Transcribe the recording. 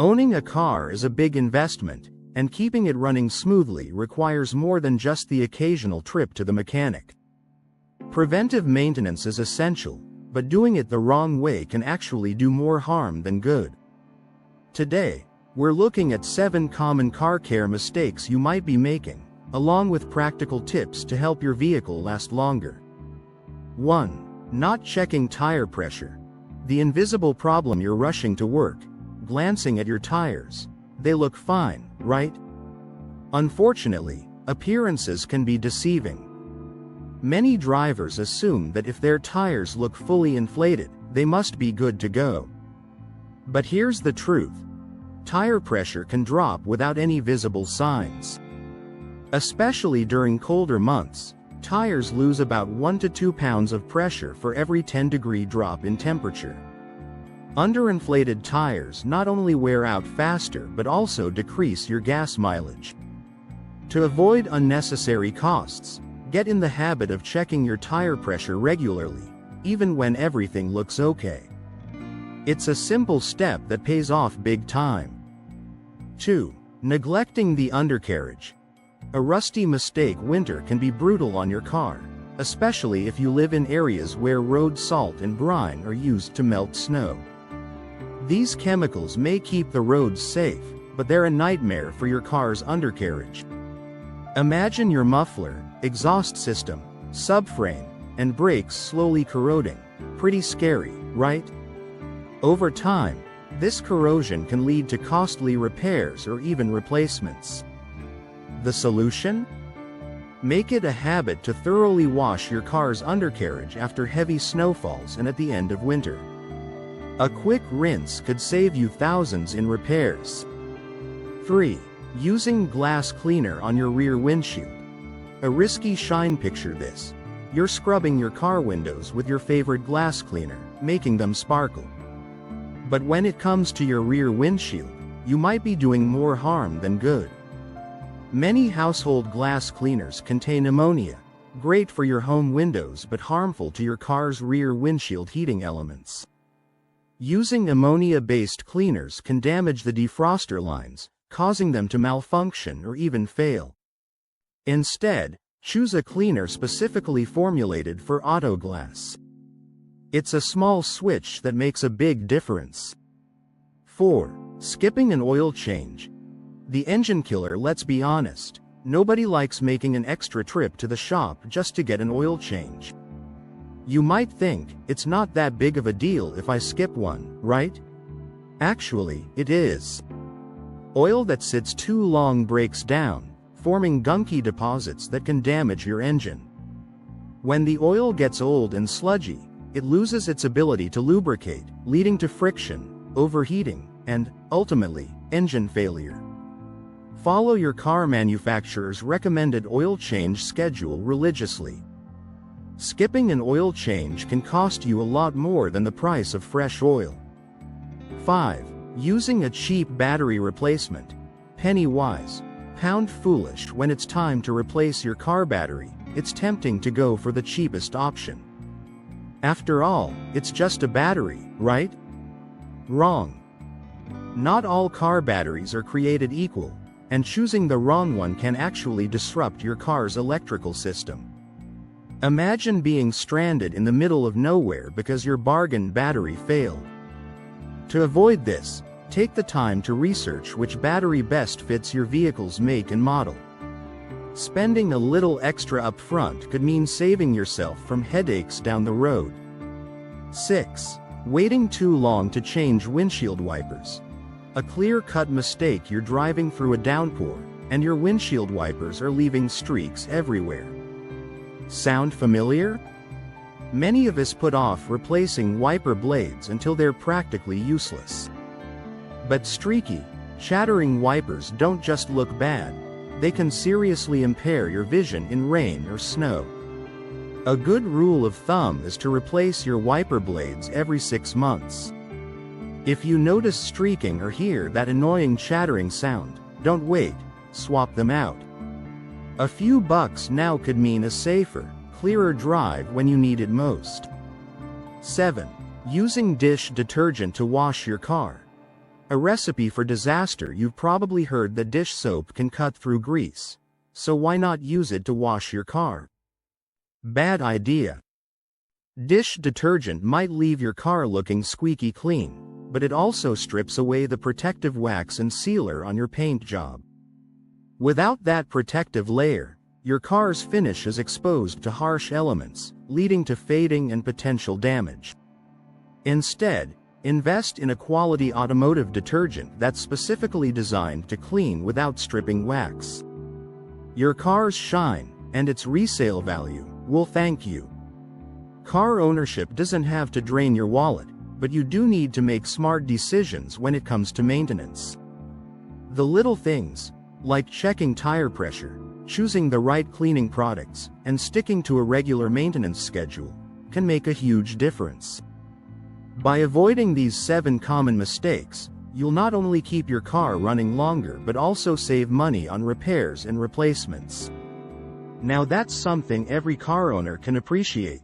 Owning a car is a big investment, and keeping it running smoothly requires more than just the occasional trip to the mechanic. Preventive maintenance is essential, but doing it the wrong way can actually do more harm than good. Today, we're looking at 7 common car care mistakes you might be making, along with practical tips to help your vehicle last longer. 1. Not checking tire pressure. The invisible problem you're rushing to work, glancing at your tires. They look fine, right? Unfortunately, appearances can be deceiving. Many drivers assume that if their tires look fully inflated, they must be good to go. But here's the truth. Tire pressure can drop without any visible signs. Especially during colder months, tires lose about 1 to 2 pounds of pressure for every 10-degree drop in temperature. Underinflated tires not only wear out faster but also decrease your gas mileage. To avoid unnecessary costs, get in the habit of checking your tire pressure regularly, even when everything looks okay. It's a simple step that pays off big time. 2. Neglecting the undercarriage. A rusty mistake winter can be brutal on your car, especially if you live in areas where road salt and brine are used to melt snow. These chemicals may keep the roads safe, but they're a nightmare for your car's undercarriage. Imagine your muffler, exhaust system, subframe, and brakes slowly corroding. Pretty scary, right? Over time, this corrosion can lead to costly repairs or even replacements. The solution? Make it a habit to thoroughly wash your car's undercarriage after heavy snowfalls and at the end of winter. A quick rinse could save you thousands in repairs. 3. Using glass cleaner on your rear windshield. A risky shine. Picture this. You're scrubbing your car windows with your favorite glass cleaner, making them sparkle. But when it comes to your rear windshield, you might be doing more harm than good. Many household glass cleaners contain ammonia, great for your home windows but harmful to your car's rear windshield heating elements. Using ammonia-based cleaners can damage the defroster lines, causing them to malfunction or even fail. Instead, choose a cleaner specifically formulated for auto glass. It's a small switch that makes a big difference. 4. Skipping an oil change. The engine killer. Let's be honest, nobody likes making an extra trip to the shop just to get an oil change. You might think, it's not that big of a deal if I skip one, right? Actually, it is. Oil that sits too long breaks down, forming gunky deposits that can damage your engine. When the oil gets old and sludgy, it loses its ability to lubricate, leading to friction, overheating, and, ultimately, engine failure. Follow your car manufacturer's recommended oil change schedule religiously. Skipping an oil change can cost you a lot more than the price of fresh oil. 5. Using a cheap battery replacement. Penny wise, pound foolish. When it's time to replace your car battery, it's tempting to go for the cheapest option. After all, it's just a battery, right? Wrong. Not all car batteries are created equal, and choosing the wrong one can actually disrupt your car's electrical system. Imagine being stranded in the middle of nowhere because your bargain battery failed. To avoid this, take the time to research which battery best fits your vehicle's make and model. Spending a little extra up front could mean saving yourself from headaches down the road. 6. Waiting too long to change windshield wipers. A clear-cut mistake. You're driving through a downpour, and your windshield wipers are leaving streaks everywhere. Sound familiar? Many of us put off replacing wiper blades until they're practically useless. But streaky, chattering wipers don't just look bad, they can seriously impair your vision in rain or snow. A good rule of thumb is to replace your wiper blades every 6 months. If you notice streaking or hear that annoying chattering sound, don't wait, swap them out. A few bucks now could mean a safer, clearer drive when you need it most. 7. Using dish detergent to wash your car. A recipe for disaster. You've probably heard that dish soap can cut through grease. So why not use it to wash your car? Bad idea. Dish detergent might leave your car looking squeaky clean, but it also strips away the protective wax and sealer on your paint job. Without that protective layer, your car's finish is exposed to harsh elements, leading to fading and potential damage. Instead, invest in a quality automotive detergent that's specifically designed to clean without stripping wax. Your car's shine, and its resale value, will thank you. Car ownership doesn't have to drain your wallet, but you do need to make smart decisions when it comes to maintenance. The little things, like checking tire pressure, choosing the right cleaning products, and sticking to a regular maintenance schedule, can make a huge difference. By avoiding these 7 common mistakes, you'll not only keep your car running longer but also save money on repairs and replacements. Now that's something every car owner can appreciate.